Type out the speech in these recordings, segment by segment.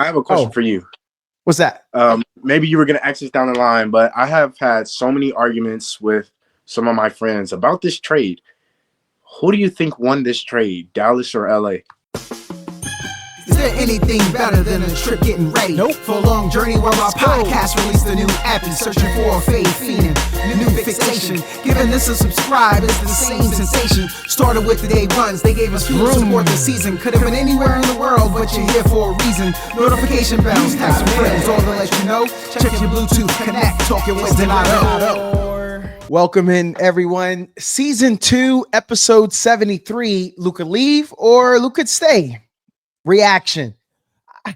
I have a question Oh, for you. what's that? Maybe you were going to ask this down the line, but I have had so many arguments with some of my friends about this trade. Who do you think won this trade, Dallas or LA? Is there anything better than a trip getting ready? Nope. For a long journey where our podcast released a new appy, searching for a fade fiending, new fixation. Giving this a subscribe is the same sensation. Started with the day ones, they gave us fuel to support the season. Could have been anywhere in the world, but you're here for a reason. Notification bells, tap some friends, all to let you know. Check your Bluetooth, connect, talking with Donato. Welcome in, everyone. Season 2, episode 73. Luka leave or Luka stay? Reaction.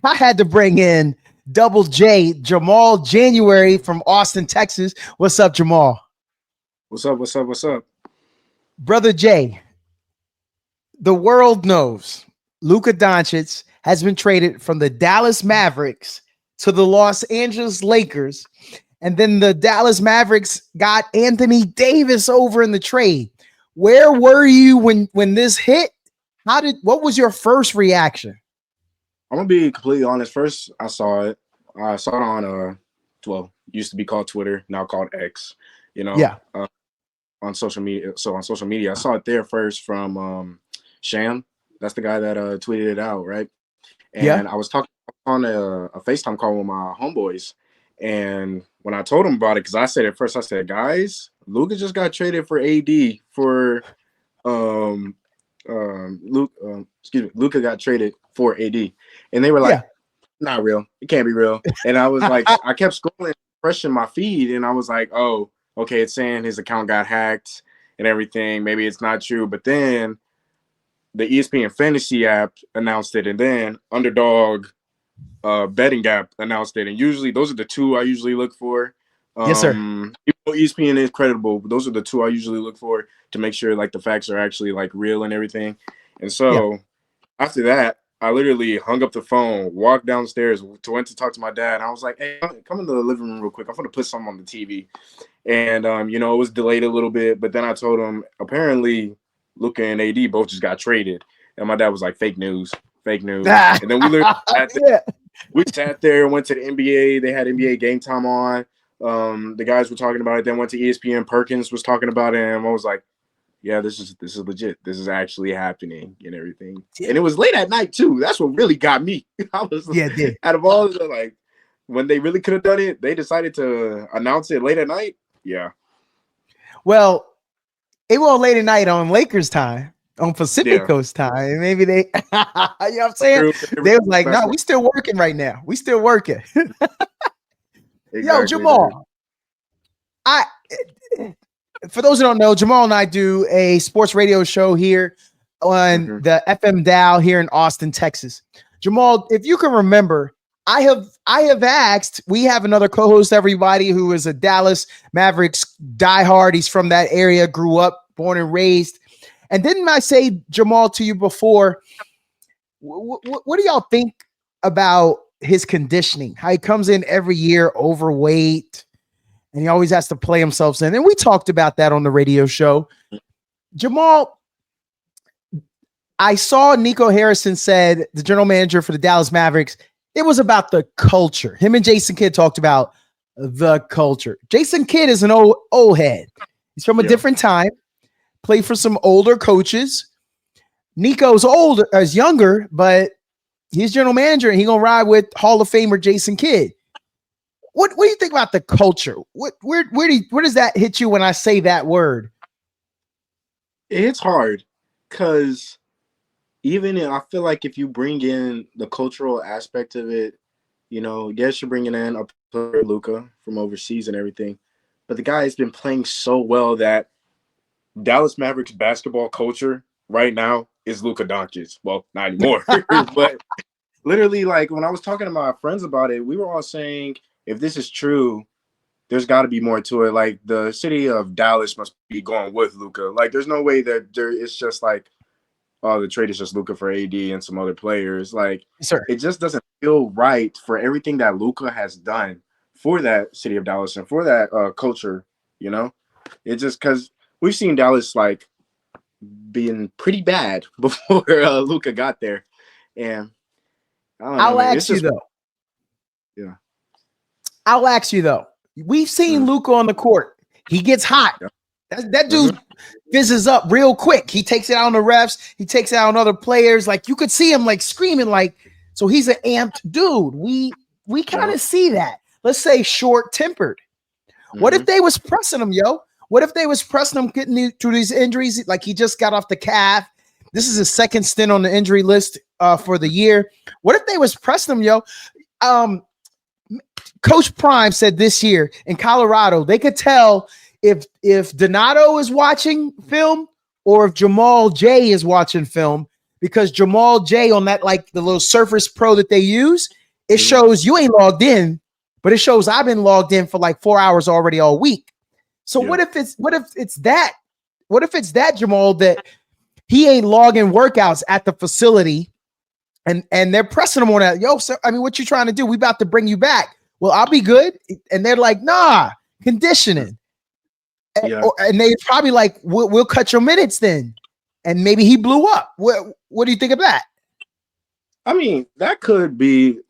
I had to bring in Double J, Jamal January from Austin, Texas. What's up, Jamal? What's up? Brother Jay, the world knows Luka Dončić has been traded from the Dallas Mavericks to the Los Angeles Lakers. And then the Dallas Mavericks got Anthony Davis over in the trade. Where were you when this hit? What was your first reaction? I'm going to be completely honest. First, I saw it. I saw it on, used to be called Twitter, now called X, on social media. So on social media, I saw it there first from Sham. That's the guy that tweeted it out, right? And I was talking on a FaceTime call with my homeboys. And when I told him about it, because I said it first, I said, guys, Luka just got traded for AD for Luka got traded for AD. And they were like, not real. It can't be real. And I was like, I kept scrolling, refreshing my feed, and I was like, oh, okay, it's saying his account got hacked and everything. Maybe it's not true. But then the ESPN Fantasy app announced it, and then Underdog Betting App announced it. And usually those are the two I usually look for. Yes, sir. Even though ESPN is credible, but those are the two I usually look for to make sure like the facts are actually like real and everything. And so after that, I literally hung up the phone, walked downstairs, went to talk to my dad. And I was like, hey, come into the living room real quick. I'm going to put something on the TV. And, it was delayed a little bit. But then I told him, apparently, Luka and AD both just got traded. And my dad was like, fake news. And then we literally sat there, went to the NBA. They had NBA Game Time on. The guys were talking about it. Then went to ESPN. Perkins was talking about it. And I was like, yeah, this is legit. This is actually happening and everything. Yeah. And it was late at night too. That's what really got me. I was out of all of the, like, when they really could have done it, they decided to announce it late at night. Yeah. Well, it was late at night on Lakers time, on Pacific Coast time. Maybe they, you know what I'm saying? They was like, no, we still working right now. We still working. Exactly. Yo, Jamal, for those who don't know, Jamal and I do a sports radio show here on the FM dial here in Austin, Texas. Jamal, if you can remember, I have asked, we have another co-host, everybody, who is a Dallas Mavericks diehard. He's from that area, grew up, born and raised. And didn't I say, Jamal, to you before, what do y'all think about his conditioning? How he comes in every year overweight, and he always has to play himself in. And we talked about that on the radio show. Jamal, I saw Nico Harrison said, the general manager for the Dallas Mavericks, it was about the culture. Him and Jason Kidd talked about the culture. Jason Kidd is an old head. He's from a different time, played for some older coaches. Nico's younger, but he's general manager, and he's going to ride with Hall of Famer Jason Kidd. What do you think about the culture? Where does that hit you when I say that word? It's hard because I feel like if you bring in the cultural aspect of it, yes, you're bringing in a player, Luka, from overseas and everything, but the guy has been playing so well that Dallas Mavericks basketball culture right now is Luka Dončić. Well, not anymore, but literally, like, when I was talking to my friends about it, we were all saying, if this is true, there's got to be more to it. Like, the city of Dallas must be going with Luka. Like, there's no way that it's just like, oh, the trade is just Luka for AD and some other players. Like, it just doesn't feel right for everything that Luka has done for that city of Dallas and for that culture, It just, because we've seen Dallas, like, being pretty bad before Luka got there. And I don't know, I'll ask you, though. Yeah. I'll ask you though. We've seen Luka on the court. He gets hot. That dude fizzes up real quick. He takes it out on the refs. He takes it out on other players. Like you could see him like screaming, like, so he's an amped dude. We kind of see that. Let's say short-tempered. What if they was pressing him, yo? What if they was pressing him getting through these injuries? Like he just got off the calf. This is his second stint on the injury list for the year. What if they was pressing him, yo? Coach Prime said this year in Colorado, they could tell if Donato is watching film or if Jamal J is watching film, because Jamal J on that, like the little Surface Pro that they use, it shows you ain't logged in, but it shows I've been logged in for like 4 hours already all week. So what if it's that Jamal, that he ain't logging workouts at the facility and they're pressing him on that? Yo, sir, I mean, what you trying to do? We about to bring you back. Well, I'll be good. And they're like, nah, conditioning. And they probably like, we'll cut your minutes then. And maybe he blew up. What do you think of that? I mean, that could be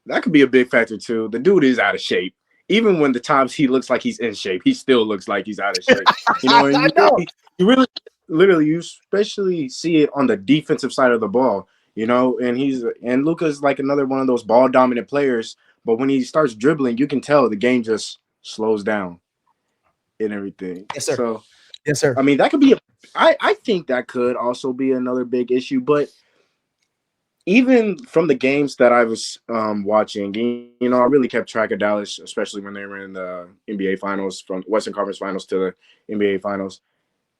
a big factor too. The dude is out of shape. Even when the times he looks like he's in shape, he still looks like he's out of shape. You know, and you really, literally, you especially see it on the defensive side of the ball. You know, and Luka's like another one of those ball dominant players. But when he starts dribbling, you can tell the game just slows down and everything. Yes, sir. So, yes, sir. I mean, that could be I think that could also be another big issue. But even from the games that I was watching, you know, I really kept track of Dallas, especially when they were in the NBA Finals, from Western Conference Finals to the NBA Finals.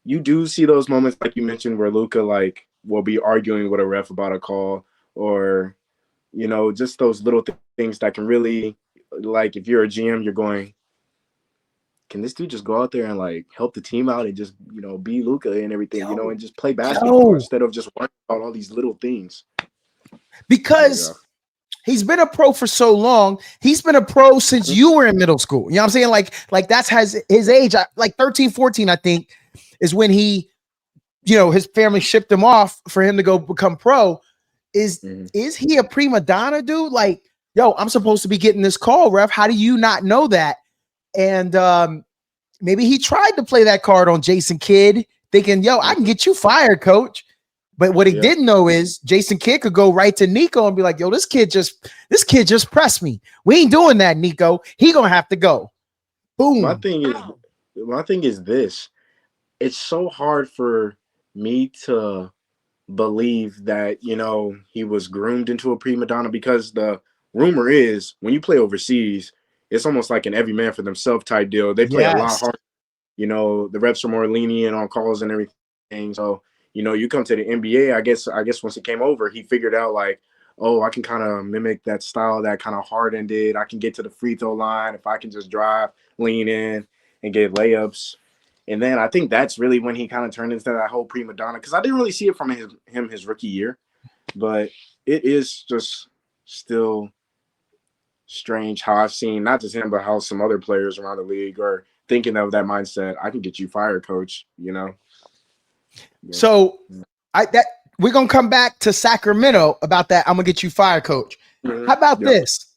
You do see those moments, like you mentioned, where Luka like will be arguing with a ref about a call, or you know, just those little things that can really, like, if you're a GM, you're going, can this dude just go out there and like help the team out and just, you know, be Luka and everything, you know, and just play basketball instead of just worrying about all these little things. Because he's been a pro for so long. He's been a pro since you were in middle school. You know what I'm saying? Like that's his age, like 13, 14, I think, is when he, you know, his family shipped him off for him to go become pro. Is he a prima donna, dude? Like, yo, I'm supposed to be getting this call, ref. How do you not know that? And maybe he tried to play that card on Jason Kidd, thinking, yo, I can get you fired, coach. But what he didn't know is Jason Kidd could go right to Nico and be like, yo, this kid just pressed me. We ain't doing that, Nico. He gonna have to go. Boom. My thing is this. It's so hard for me to believe that, you know, he was groomed into a prima donna, because the rumor is when you play overseas, it's almost like an every man for themselves type deal. They play a lot harder. You know, the refs are more lenient on calls and everything. So, you know, you come to the NBA, I guess once he came over, he figured out like, oh, I can kind of mimic that style that kind of Harden did. I can get to the free throw line if I can just drive, lean in, and get layups. And then I think that's really when he kind of turned into that whole prima donna, because I didn't really see it from his rookie year. But it is just still strange how I've seen, not just him, but how some other players around the league are thinking of that mindset. I can get you fired, coach, you know? Yeah. So we're going to come back to Sacramento about that. I'm going to get you fired, coach. How about this?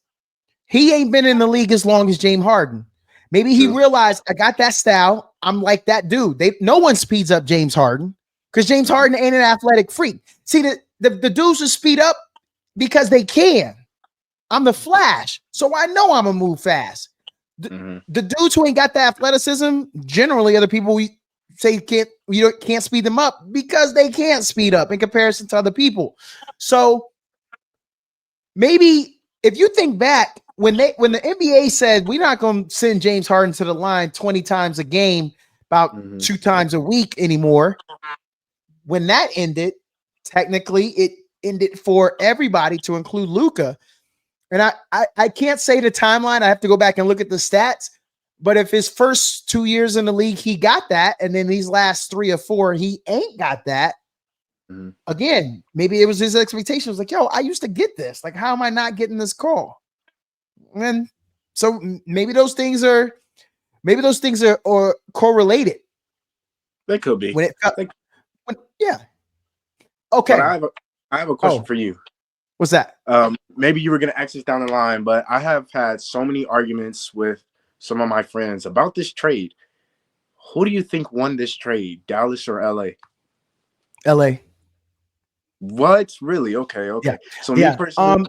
He ain't been in the league as long as James Harden. Maybe he realized, I got that style. I'm like that dude. No one speeds up James Harden, because James Harden ain't an athletic freak. See, the dudes who speed up because they can. I'm the Flash, so I know I'm going to move fast. The dudes who ain't got the athleticism generally are the people we say can't speed them up, because they can't speed up in comparison to other people. So maybe if you think back, when the NBA said we're not going to send James Harden to the line 20 times a game, about 2 times a week anymore, when that ended, technically it ended for everybody, to include Luka. And I can't say the timeline. I have to go back and look at the stats. But if his first 2 years in the league, he got that, and then these last 3 or 4, he ain't got that. Again, maybe it was his expectations. Like, yo, I used to get this. Like, how am I not getting this call? And so maybe those things are or correlated. They could be. Yeah. Okay. But I have a question for you. What's that? Maybe you were gonna access down the line, but I have had so many arguments with some of my friends about this trade. Who do you think won this trade, Dallas or LA? LA. What? Really? Okay. Yeah. So me Yeah. personally,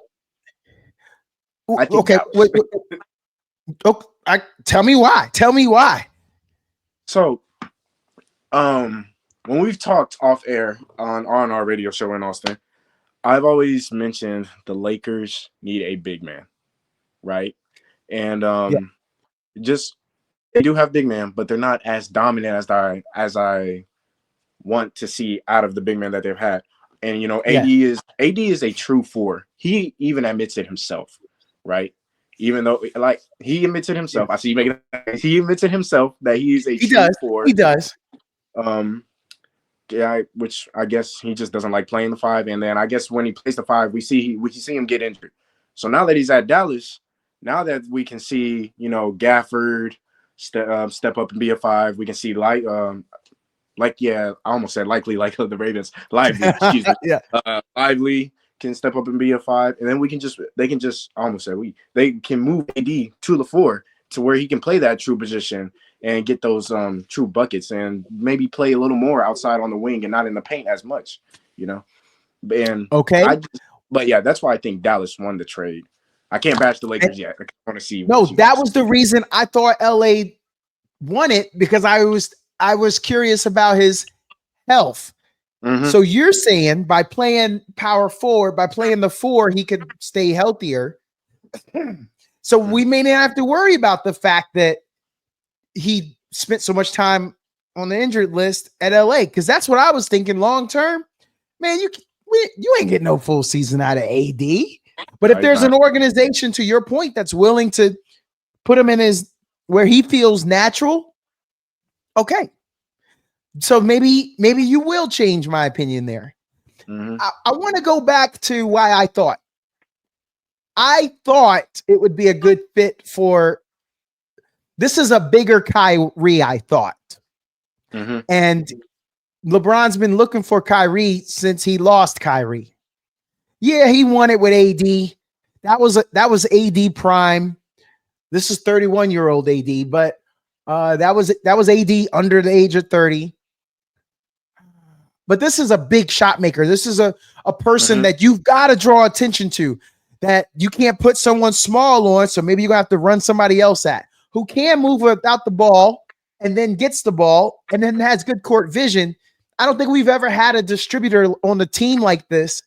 I think Okay. Dallas. Tell me why. Tell me why. So, when we've talked off air on our radio show in Austin, I've always mentioned the Lakers need a big man, right? And Yeah. just they do have big man, but they're not as dominant as I want to see out of the big man that they've had. And AD is a true four. He even admits it himself, right? Even though like he admits it himself. I see you making he admits it himself that he's a true four. He does. Yeah, which I guess he just doesn't like playing the five. And then I guess when he plays the five, we see him get injured. So now that he's at Dallas, now that we can see, Gafford step up and be a five, we can see I almost said likely like the Ravens. Lively, excuse me. Yeah. Lively can step up and be a five, and then they can move AD to the four to where he can play that true position and get those true buckets and maybe play a little more outside on the wing and not in the paint as much, And okay. But yeah, that's why I think Dallas won the trade. I can't bash the Lakers yet. I want to see. No, that was the reason I thought LA won it, because I was curious about his health. Mm-hmm. So you're saying by playing power forward, by playing the four, he could stay healthier. So we may not have to worry about the fact that he spent so much time on the injured list at LA, because that's what I was thinking long term. Man, you ain't getting no full season out of AD. But if there's an organization, to your point, that's willing to put him in where he feels natural, okay. So maybe you will change my opinion there. Mm-hmm. I want to go back to why I thought it would be a good fit for. This is a bigger Kyrie, I thought. Mm-hmm. And LeBron's been looking for Kyrie since he lost Kyrie. Yeah, he won it with AD. That was AD prime. This is 31-year-old AD, but that was AD under the age of 30. But this is a big shot maker. This is a person that you've got to draw attention to, that you can't put someone small on, so maybe you're going to have to run somebody else at, who can move without the ball and then gets the ball and then has good court vision. I don't think we've ever had a distributor on the team like this.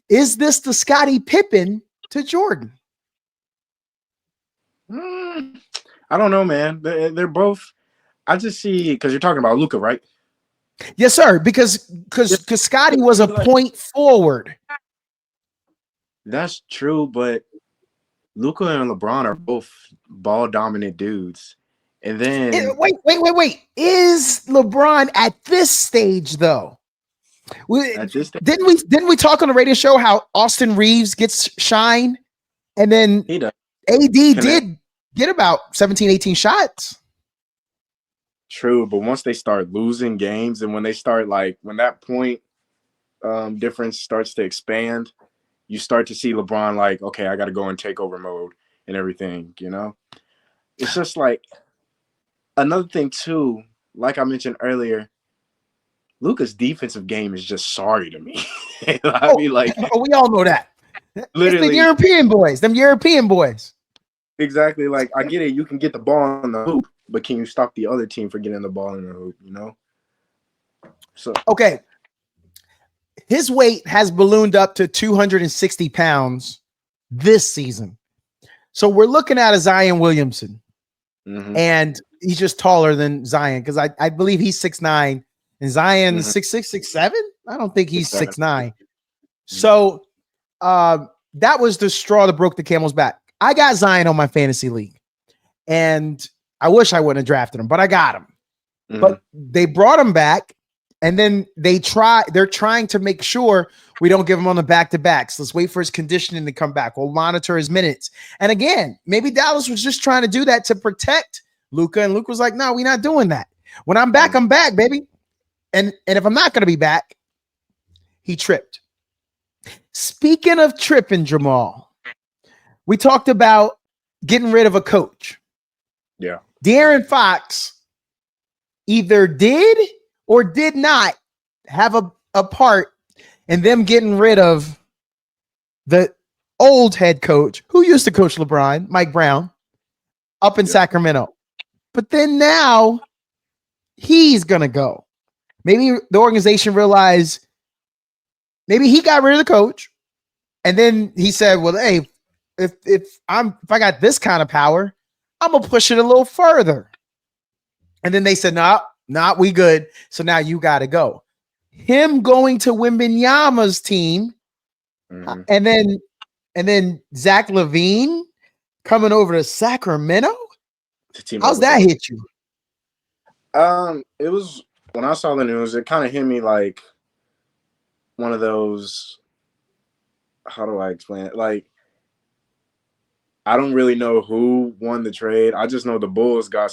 Is this the Scottie Pippen to Jordan? I don't know, man. They're both. I just see, because you're talking about Luka, right? Yes, sir. Because Scottie was a point forward. That's true, but Luka and LeBron are both ball dominant dudes. And then wait. Is LeBron at this stage though? Didn't we talk on the radio show how Austin Reeves gets shine, and then AD did get about 17, 18 shots. True, but once they start losing games and when that point difference starts to expand, you start to see LeBron like, okay, I got to go in takeover mode and everything, It's just like another thing too, like I mentioned earlier, Luka's defensive game is just sorry to me. We all know that. Literally, it's them European boys. Exactly. Like, I get it. You can get the ball in the hoop, but can you stop the other team from getting the ball in the hoop, So okay. His weight has ballooned up to 260 pounds this season. So we're looking at a Zion Williamson. Mm-hmm. And he's just taller than Zion, because I believe he's 6'9", and Zion's 6'6", 6'7". I don't think he's 6'9". So that was the straw that broke the camel's back. I got Zion on my fantasy league, and I wish I wouldn't have drafted him, but I got him. Mm-hmm. But they brought him back, and then they're trying to make sure we don't give him on the back-to-backs. Let's wait for his conditioning to come back. We'll monitor his minutes. And again, maybe Dallas was just trying to do that to protect Luka, and Luka was like, no, we're not doing that. When I'm back, I'm back, baby. And if I'm not going to be back, he tripped. Speaking of tripping, Jamal, we talked about getting rid of a coach. Yeah. De'Aaron Fox either did or did not have a part in them getting rid of the old head coach who used to coach LeBron, Mike Brown, up in Sacramento. But then now he's going to go. Maybe the organization realized maybe he got rid of the coach. And then he said, well, hey, if I got this kind of power, I'm going to push it a little further. And then they said, nah, we good. So now you got to go. Him going to Wembanyama's team, and then Zach LaVine coming over to Sacramento. How's that hit you? It was when I saw the news, it kind of hit me like one of those. How do I explain it? Like, I don't really know who won the trade. I just know the Bulls got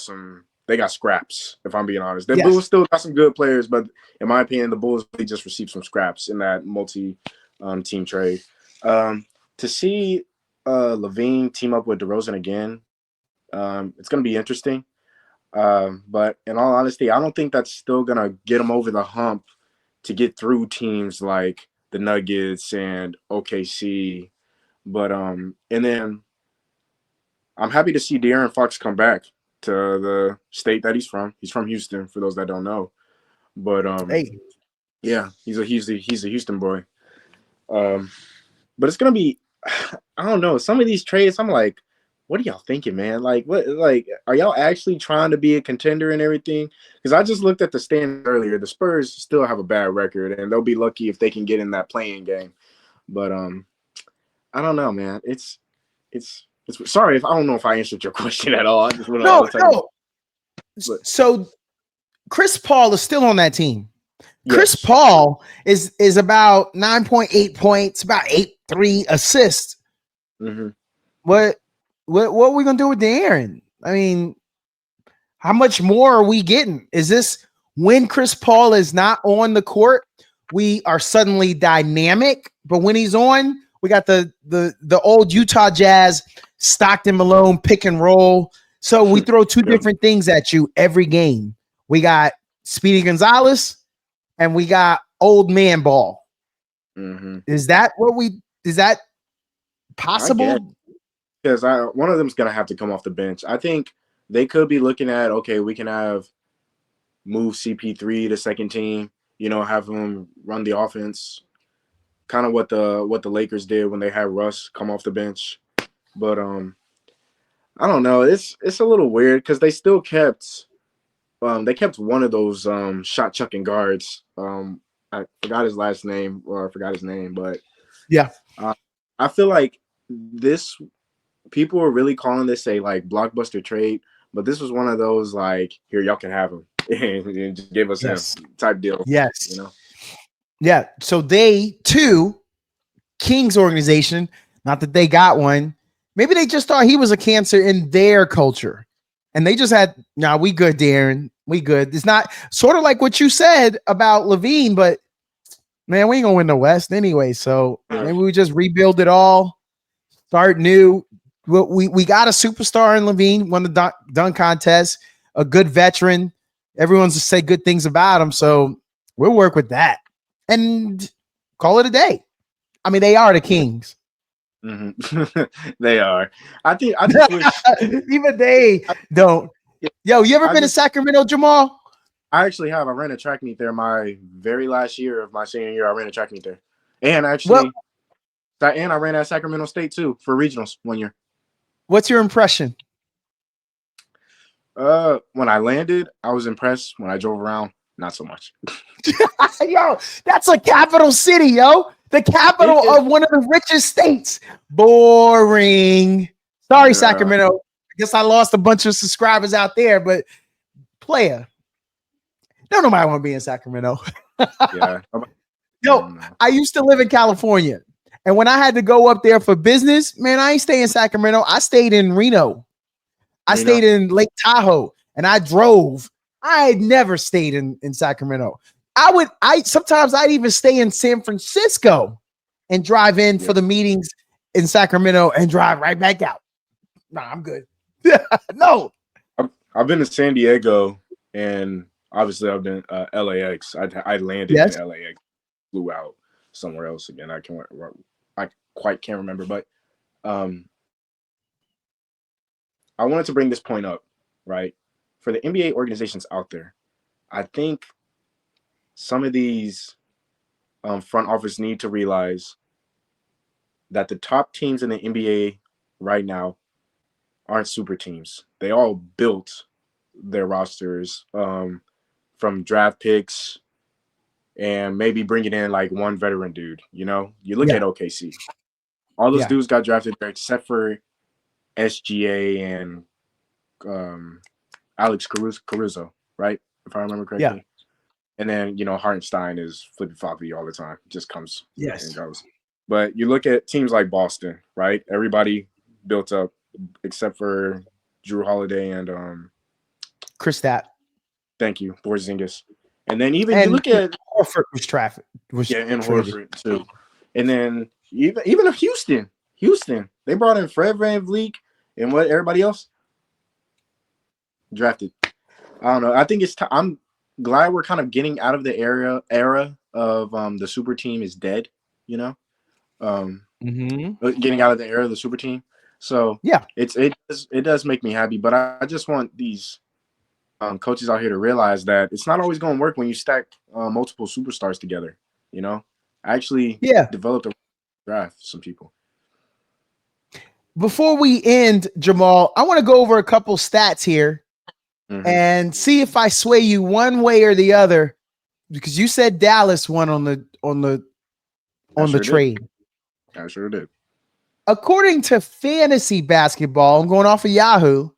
scraps, if I'm being honest. The Bulls still got some good players, but in my opinion, the Bulls really just received some scraps in that multi-team trade. To see LaVine team up with DeRozan again, it's going to be interesting. But in all honesty, I don't think that's still going to get him over the hump to get through teams like the Nuggets and OKC. But and then I'm happy to see De'Aaron Fox come back to the state that he's from. He's from Houston, for those that don't know. But yeah, he's a Houston boy. But it's gonna be, I don't know. Some of these trades, I'm like, what are y'all thinking, man? Like, what? Like, are y'all actually trying to be a contender and everything? Because I just looked at the standings earlier. The Spurs still have a bad record, and they'll be lucky if they can get in that playing game. But I don't know, man. It's sorry if I don't know if I answered your question at all. I just no. So Chris Paul is still on that team. Yes. Chris Paul is about 9.8 points, about 8.3 assists. Mm-hmm. What are we gonna do with De'Aaron? I mean, how much more are we getting? Is this when Chris Paul is not on the court, we are suddenly dynamic, but when he's on, we got the old Utah Jazz, Stockton Malone pick and roll. So we throw two different things at you every game. We got Speedy Gonzalez and we got old man ball. Mm-hmm. Is that possible? Because one of them's going to have to come off the bench. I think they could be looking at, okay, we can move CP3 to second team, have him run the offense, kind of what the Lakers did when they had Russ come off the bench. But I don't know. It's a little weird because they still kept one of those shot chucking guards. I forgot his last name, or I forgot his name, but yeah, I feel like people are really calling this a like blockbuster trade, but this was one of those like, here, y'all can have him and just give us him type deal. Yes. Yeah. So they too, Kings organization, not that they got one. Maybe they just thought he was a cancer in their culture. And they just had, we good, Darren. We good. It's not sort of like what you said about LaVine, but man, we ain't gonna win the West anyway. So maybe we just rebuild it all, start new. We got a superstar in LaVine, won the dunk contest, a good veteran. Everyone's to say good things about him. So we'll work with that and call it a day. I mean, they are the Kings. Mm-hmm. They are. I think even they don't. Yo, you ever been to Sacramento, Jamal? I actually have. I ran a track meet there my very last year of my senior year. I ran a track meet there, and actually, and I ran at Sacramento State too for regionals one year. What's your impression? When I landed, I was impressed. When I drove around, not so much. Yo, that's a capital city, yo. The capital of one of the richest states. Boring. Sorry, Sacramento. I guess I lost a bunch of subscribers out there, but player. Don't nobody want to be in Sacramento. Yeah. Yo, I used to live in California. And when I had to go up there for business, man, I ain't stay in Sacramento. I stayed in Reno. I stayed in Lake Tahoe and I drove. I had never stayed in Sacramento. Sometimes I'd even stay in San Francisco. and drive in for the meetings in Sacramento and drive right back out. Nah, I'm good. No. I've been to San Diego, and obviously I've been LAX. I landed in LAX, flew out somewhere else again. I quite can't remember, but I wanted to bring this point up, right? For the NBA organizations out there, I think some of these front office need to realize that the top teams in the NBA right now aren't super teams. They all built their rosters from draft picks and maybe bringing in like one veteran dude. You know, you look at OKC. All those dudes got drafted there except for SGA and Alex Caruso, right? If I remember correctly. Yeah. And then, Hartenstein is flippy-floppy all the time. Just comes and goes. But you look at teams like Boston, right? Everybody built up except for Drew Holiday and Kristaps. Thank you, Porzingis. And then even you look at Horford was traffic. And Horford too. And then even Houston, they brought in Fred VanVleet and what everybody else drafted. I don't know. I think it's I'm glad we're kind of getting out of the era of the super team is dead. Getting out of the era of the super team. So it does make me happy. But I just want these coaches out here to realize that it's not always going to work when you stack multiple superstars together. Actually developed a draft some people. Before we end, Jamal, I want to go over a couple stats here and see if I sway you one way or the other, because you said Dallas won on the trade. I sure did. According to Fantasy Basketball, I'm going off of Yahoo.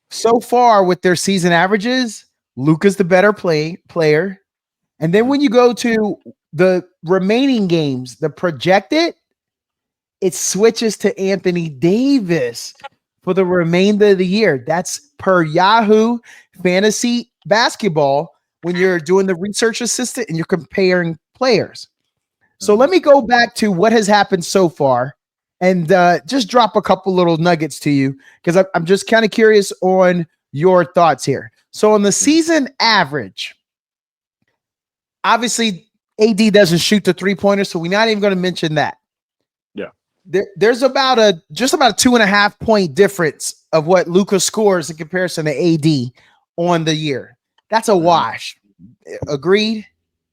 So far with their season averages, Luka's the better player. And then when you go to the remaining games, the projected, it switches to Anthony Davis for the remainder of the year. That's per Yahoo Fantasy Basketball when you're doing the research assistant and you're comparing players. So let me go back to what has happened so far and just drop a couple little nuggets to you because I'm just kind of curious on your thoughts here. So on the season average, obviously AD doesn't shoot the three-pointer, so we're not even going to mention that. Yeah. There's about a 2.5 point difference of what Luka scores in comparison to AD on the year. That's a wash. Agreed?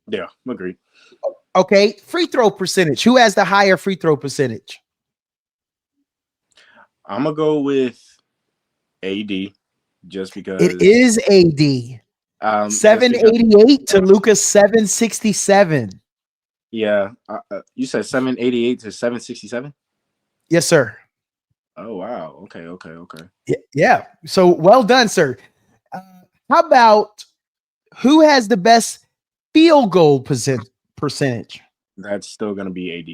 Yeah, agreed. Okay, free throw percentage. Who has the higher free throw percentage? I'm going to go with AD just because. It is AD. 788 to Luka 767. Yeah. You said 788 to 767? Yes, sir. Oh, wow. Okay. Yeah. So well done, sir. How about who has the best field goal percentage? That's still going to be AD.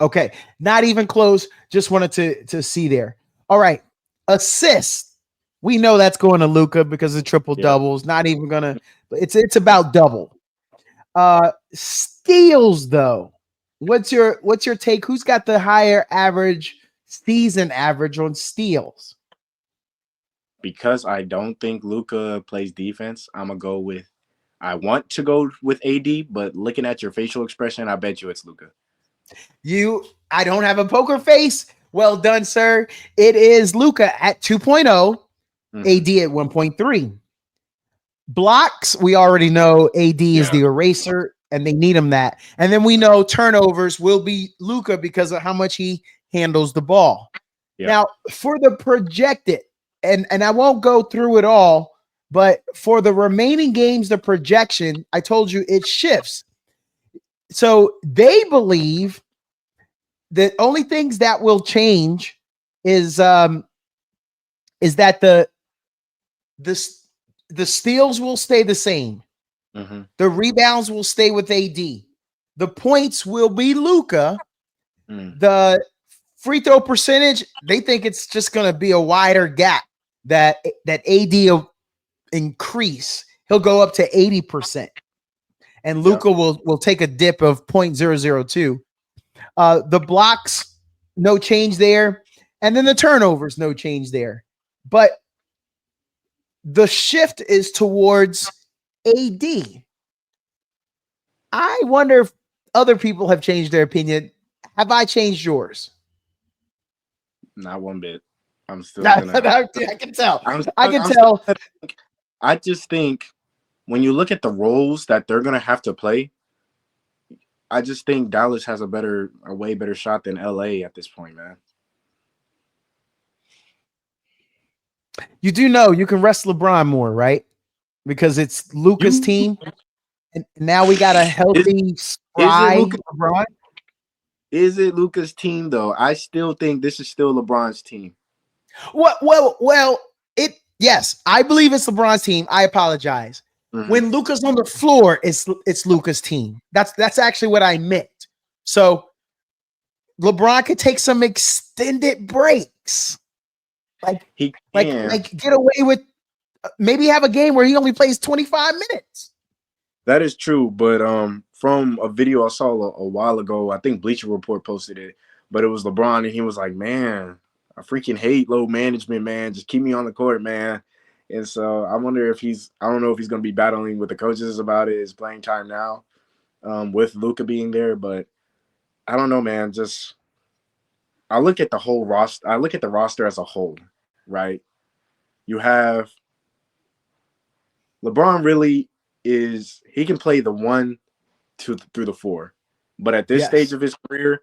Okay. Not even close. Just wanted to see there. All right. Assists. We know that's going to Luka because of triple doubles. Not even gonna. It's about double. Steals though. What's your take? Who's got the higher average season average on steals? Because I don't think Luka plays defense, I want to go with AD, but looking at your facial expression, I bet you it's Luka. I don't have a poker face. Well done, sir. It is Luka at 2.0. AD at 1.3. Blocks, we already know AD is the eraser, and they need him that. And then we know turnovers will be Luka because of how much he handles the ball. Yeah. Now, for the projected, and I won't go through it all, but for the remaining games, the projection, I told you it shifts. So they believe that only things that will change is that the steals will stay the same. The rebounds will stay with AD. The points will be Luka. The free throw percentage, they think it's just going to be a wider gap that AD will increase. He'll go up to 80%. And Luka will take a dip of 0.002. The blocks, no change there. And then the turnovers, no change there. But the shift is towards AD. I wonder if other people have changed their opinion. Have I changed yours? Not one bit. I'm still gonna. I can tell. I can tell. I just think when you look at the roles that they're gonna have to play, I just think Dallas has a way better shot than LA at this point, man. You do know you can rest LeBron more, right? Because it's Luka's team, and now we got a healthy, spry LeBron. Is it Luka's team though? I still think this is still LeBron's team. Well. Yes, I believe it's LeBron's team. I apologize. Mm-hmm. When Luka's on the floor, it's Luka's team. That's actually what I meant. So LeBron could take some extended breaks. Like get away with maybe have a game where he only plays 25 minutes. That is true, but from a video I saw a while ago, I think Bleacher Report posted it, but it was LeBron and he was like, "Man, I freaking hate low management, man. Just keep me on the court, man." And so I wonder if I don't know if he's going to be battling with the coaches about his playing time now with Luka being there, but I don't know, man. Just I look at the whole roster. I look at the roster as a whole, right? You have LeBron really he can play the 1 through the 4, but at this stage of his career,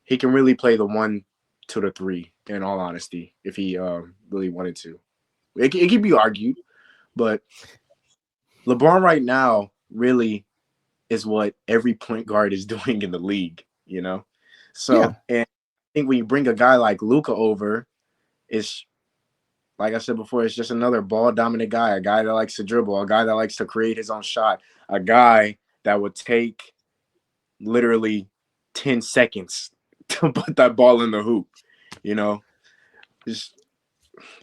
he can really play the 1 to the 3, in all honesty, if he really wanted to. It can be argued, but LeBron right now really is what every point guard is doing in the league, you know? So, and I think when you bring a guy like Luka over, it's, like I said before, it's just another ball-dominant guy, a guy that likes to dribble, a guy that likes to create his own shot, a guy that would take literally 10 seconds to put that ball in the hoop, you know?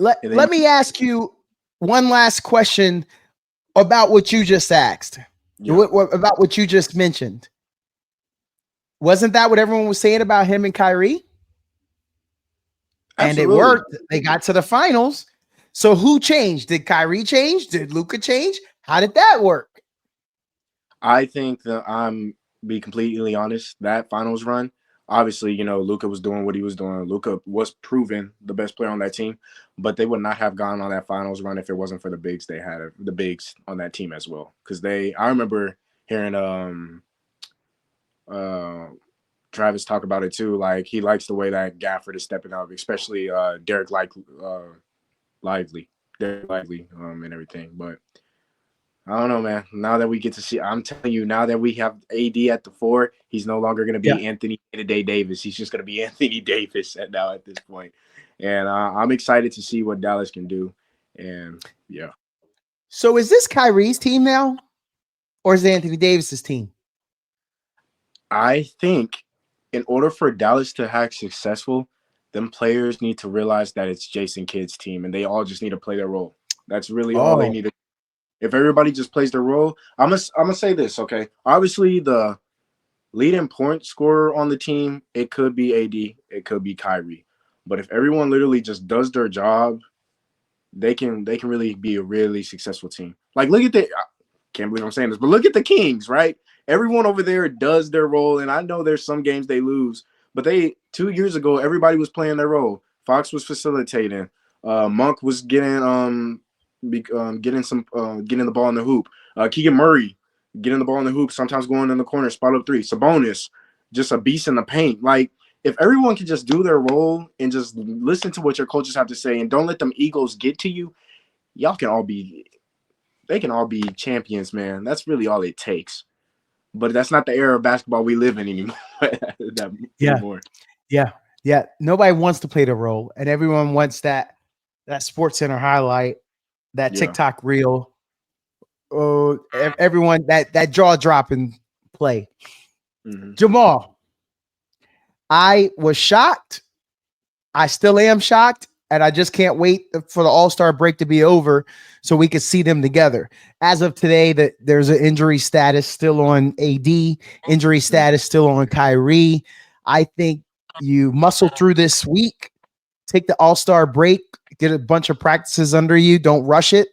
Let me ask you one last question about what you just asked, about what you just mentioned. Wasn't that what everyone was saying about him and Kyrie? And it worked. They got to the finals. So who changed? Did Kyrie change? Did Luka change? How did that work? I think that be completely honest, that finals run, obviously, you know, Luka was doing what he was doing. Luka was proven the best player on that team, but they would not have gone on that finals run if it wasn't for the bigs they had, the bigs on that team as well. Because I remember hearing Travis talk about it too. Like, he likes the way that Gafford is stepping up, especially Derek Lively, and everything. But I don't know, man. Now that we get to see, I'm telling you, now that we have AD at the 4, he's no longer going to be Anthony Day Davis. He's just going to be Anthony Davis at this point. And I'm excited to see what Dallas can do. And yeah. So is this Kyrie's team now, or is it Anthony Davis's team? I think in order for Dallas to have successful, them players need to realize that it's Jason Kidd's team, and they all just need to play their role. That's really all they need to do. If everybody just plays their role, I'm gonna say this, okay? Obviously, the leading point scorer on the team, it could be AD, it could be Kyrie. But if everyone literally just does their job, they can really be a really successful team. Like, look at I can't believe I'm saying this, but look at the Kings, right? Everyone over there does their role, and I know there's some games they lose, but 2 years ago, everybody was playing their role. Fox was facilitating. Monk was getting the ball in the hoop. Keegan Murray getting the ball in the hoop, sometimes going in the corner, spot up 3. Sabonis, just a beast in the paint. Like, if everyone can just do their role and just listen to what your coaches have to say and don't let them egos get to you, they can all be champions, man. That's really all it takes. But that's not the era of basketball we live in anymore. Anymore. Yeah. Nobody wants to play the role, and everyone wants that Sports Center highlight, that TikTok reel. Oh, everyone that jaw dropping play. Mm-hmm. Jamal, I was shocked. I still am shocked. and I just can't wait for the All-Star break to be over so we can see them together. As of today, that there's an injury status still on AD, injury status still on Kyrie. I think you muscle through this week, take the All-Star break, get a bunch of practices under you, don't rush it.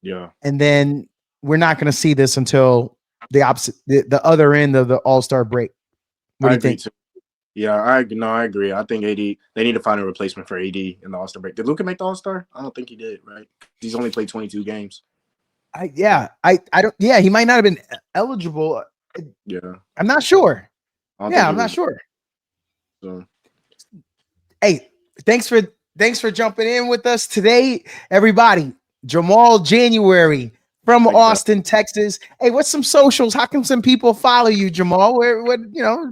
Yeah. And then we're not going to see this until the opposite, the other end of the All-Star break. What do you think? Too. Yeah, I agree. I think AD, they need to find a replacement for AD in the All-Star break. Did Luka make the All-Star? I don't think he did, right? He's only played 22 games. I don't. Yeah, he might not have been eligible. Yeah. I'm not sure. Yeah, I'm not sure. So. Hey, thanks for jumping in with us today, everybody. Jamal January from Austin, Texas. Hey, what's some socials? How can some people follow you, Jamal?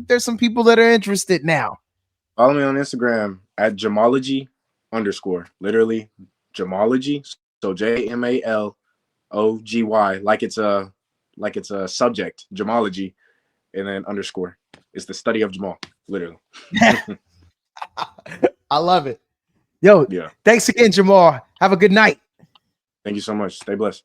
There's some people that are interested now. Follow me on Instagram at Jamology _. Literally Jamology. So JMALOGY, like it's a subject, Jamology, and then _. It's the study of Jamal, literally. I love it. Yo, yeah. Thanks again, Jamal. Have a good night. Thank you so much. Stay blessed.